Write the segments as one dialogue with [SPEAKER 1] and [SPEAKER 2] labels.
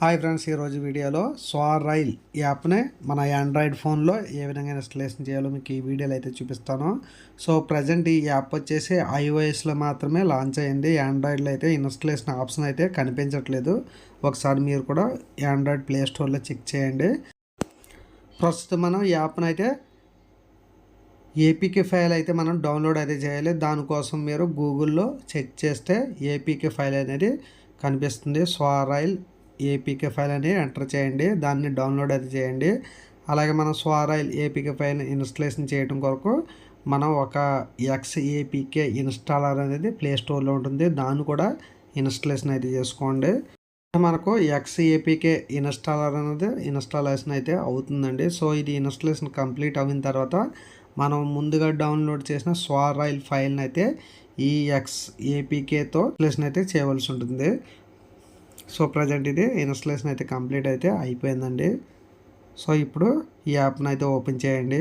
[SPEAKER 1] Hi friends, ఈరోజు వీడియోలో స్వారైల్ యాప్ని మన ఆండ్రాయిడ్ ఫోన్లో ఏ విధంగా ఇన్స్టాలేషన్ చేయాలో మీకు ఈ వీడియోలో అయితే చూపిస్తాను. సో ప్రజెంట్ ఈ యాప్ వచ్చేసి iOSలో మాత్రమే లాంచ్ అయ్యింది. ఆండ్రాయిడ్లో అయితే ఇన్స్టాలేషన్ ఆప్షన్ అయితే కనిపించట్లేదు. ఒకసారి మీరు కూడా ఆండ్రాయిడ్ ప్లే స్టోర్లో చెక్ చేయండి. ప్రస్తుతం మనం యాప్ని అయితే ఏపీకే ఫైల్ అయితే మనం డౌన్లోడ్ అయితే చేయాలి. దానికోసం మీరు గూగుల్లో చెక్ చేస్తే ఏపీకే ఫైల్ అనేది కనిపిస్తుంది. స్వారైల్ ఏపీకే ఫైల్ అని ఎంటర్ చేయండి, దాన్ని డౌన్లోడ్ అయితే చేయండి. అలాగే మనం స్వారైల్ ఏపీకే ఫైల్ ఇన్స్టాలేషన్ చేయడం కొరకు మనం ఒక XAPK ఇన్స్టాలర్ అనేది ప్లే స్టోర్లో ఉంటుంది, దాన్ని కూడా ఇన్స్టాలేషన్ అయితే చేసుకోండి. మనకు XAPK ఇన్స్టాలర్ అనేది ఇన్స్టాలేషన్ అయితే అవుతుందండి. సో ఇది ఇన్స్టాలేషన్ కంప్లీట్ అయిన తర్వాత మనం ముందుగా డౌన్లోడ్ చేసిన స్వారైల్ ఫైల్ని అయితే ఈ XAPKతో ఇన్స్టాలేషన్ అయితే చేయవలసి ఉంటుంది. సో ప్రజెంట్ ఇది ఇన్స్టాలేషన్ అయితే కంప్లీట్ అయితే అయిపోయిందండి. సో ఇప్పుడు ఈ యాప్ని అయితే ఓపెన్ చేయండి.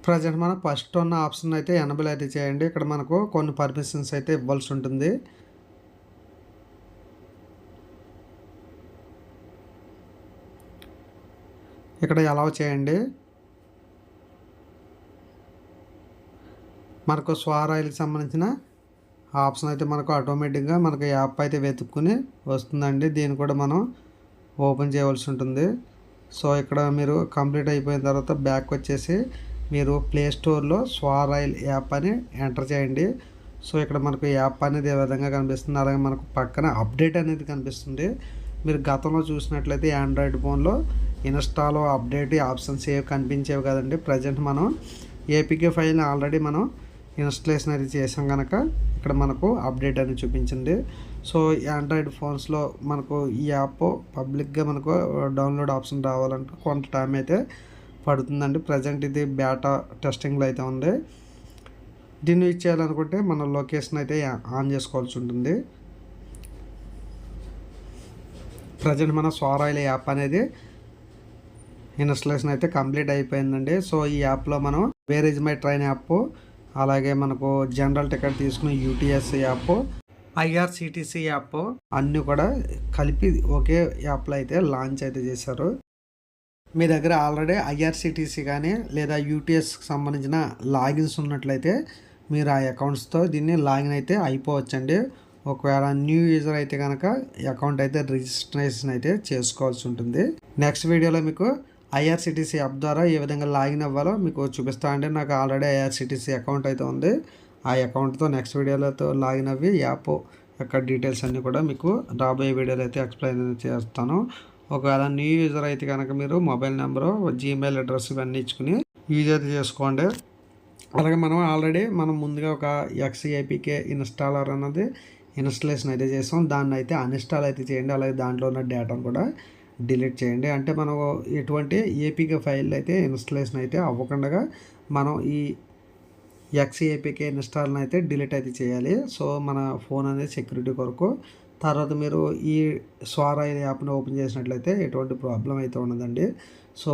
[SPEAKER 1] ప్రజెంట్ మనం ఫస్ట్ ఉన్న ఆప్షన్ అయితే ఎనబుల్ అయితే చేయండి. ఇక్కడ మనకు కొన్ని పర్మిషన్స్ అయితే ఇవ్వాల్సి ఉంటుంది. ఇక్కడ అలౌ చేయండి. మనకు స్వారైల్కి సంబంధించిన ఆప్షన్ అయితే మనకు ఆటోమేటిక్గా మనకు యాప్ అయితే వెతుక్కుని వస్తుందండి. దీన్ని కూడా మనం ఓపెన్ చేయవలసి ఉంటుంది. సో ఇక్కడ మీరు కంప్లీట్ అయిపోయిన తర్వాత బ్యాక్ వచ్చేసి మీరు ప్లే స్టోర్లో స్వారైల్ యాప్ అని ఎంటర్ చేయండి. సో ఇక్కడ మనకు యాప్ అనేది ఏ విధంగా కనిపిస్తుంది, అలాగే మనకు పక్కన అప్డేట్ అనేది కనిపిస్తుంది. మీరు గతంలో చూసినట్లయితే ఆండ్రాయిడ్ ఫోన్లో ఇన్స్టాలో అప్డేట్ ఆప్షన్స్ ఏవి కనిపించేవి కదండి. ప్రజెంట్ మనం ఏపీకే ఫైల్ని ఆల్రెడీ మనం ఇన్స్టాలేషన్ అయితే చేసాం కనుక ఇక్కడ మనకు అప్డేట్ అని చూపించింది. సో ఆండ్రాయిడ్ ఫోన్స్లో మనకు ఈ యాప్ పబ్లిక్గా మనకు డౌన్లోడ్ ఆప్షన్ రావాలంటే కొంత టైం అయితే పడుతుందండి. ప్రజెంట్ ఇది బేటా టెస్టింగ్లో అయితే ఉంది. దీన్ని యూజ్ చేయాలనుకుంటే మన లొకేషన్ అయితే ఆన్ చేసుకోవాల్సి ఉంటుంది. ప్రజెంట్ మన స్వారైల్ యాప్ అనేది ఇన్స్టాలేషన్ అయితే కంప్లీట్ అయిపోయిందండి. సో ఈ యాప్లో మనం where is my train app, అలాగే మనకు జనరల్ టికెట్ తీసుకుని UTS యాప్, IRCTC యాప్ అన్నీ కూడా కలిపి ఒకే యాప్లో అయితే లాంచ్ అయితే చేశారు. మీ దగ్గర ఆల్రెడీ IRCTC కానీ లేదా UTSకి సంబంధించిన లాగిన్స్ ఉన్నట్లయితే మీరు ఆ అకౌంట్స్తో దీన్ని లాగిన్ అయితే అయిపోవచ్చండి. ఒకవేళ న్యూ యూజర్ అయితే కనుక అకౌంట్ అయితే రిజిస్ట్రేషన్ అయితే చేసుకోవాల్సి ఉంటుంది. నెక్స్ట్ వీడియోలో మీకు IRCTC యాప్ ద్వారా ఏ విధంగా లాగిన్ అవ్వాలో మీకు చూపిస్తా అండి. నాకు ఆల్రెడీ IRCTC అకౌంట్ అయితే ఉంది. ఆ అకౌంట్తో నెక్స్ట్ వీడియోలతో లాగిన్ అవ్వి యాప్ యొక్క డీటెయిల్స్ అన్నీ కూడా మీకు రాబోయే వీడియోలో అయితే ఎక్స్ప్లెయిన్ చేస్తాను. ఒకవేళ న్యూ యూజర్ అయితే కనుక మీరు మొబైల్ నెంబరు, జీమెయిల్ అడ్రస్ ఇవన్నీ ఇచ్చుకుని యూజ్ అయితే చేసుకోండి. అలాగే మనం ముందుగా ఒక XAPK ఇన్స్టాలర్ అన్నది ఇన్స్టాలేషన్ అయితే చేసాం, దాన్ని అయితే అన్ఇన్స్టాల్ అయితే చేయండి. అలాగే దాంట్లో ఉన్న డేటాను కూడా డిలీట్ చేయండి. అంటే మనం ఎటువంటి ఏపీకే ఫైల్ అయితే ఇన్స్టాలేషన్ అయితే అవ్వకుండా మనం ఈ XAPK ఇన్స్టాల్ని అయితే డిలీట్ అయితే చేయాలి. సో మన ఫోన్ అనేది సెక్యూరిటీ కొరకు. తర్వాత మీరు ఈ స్వారైల్ యాప్ని ఓపెన్ చేసినట్లయితే ఎటువంటి ప్రాబ్లం అయితే ఉండదండి. సో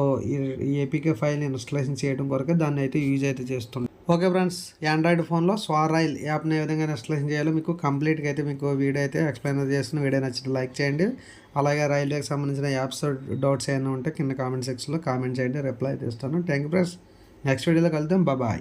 [SPEAKER 1] ఈ ఏపీకే ఫైల్ని ఇన్స్టాలేషన్ చేయడం కొరకు దాన్ని అయితే యూజ్ అయితే చేస్తుంది. ఓకే ఫ్రెండ్స్, ఆండ్రాయిడ్ ఫోన్లో స్వారైల్ యాప్ని ఏ విధంగా ఇన్స్టాలేషన్ చేయాలో మీకు కంప్లీట్గా అయితే మీకు వీడియో అయితే ఎక్స్ప్లెయిన్ చేస్తున్న. వీడియో నచ్చితే లైక్ చేయండి. అలాగే రైల్వేకి సంబంధించిన యాప్స్ డౌట్స్ ఏమైనా ఉంటే కింద కామెంట్ సెక్షన్లో కామెంట్ చేయండి, రిప్లై అయితే ఇస్తాను. Thank you friends. నెక్స్ట్ వీడియోలో కలుద్దాం. బాయ్.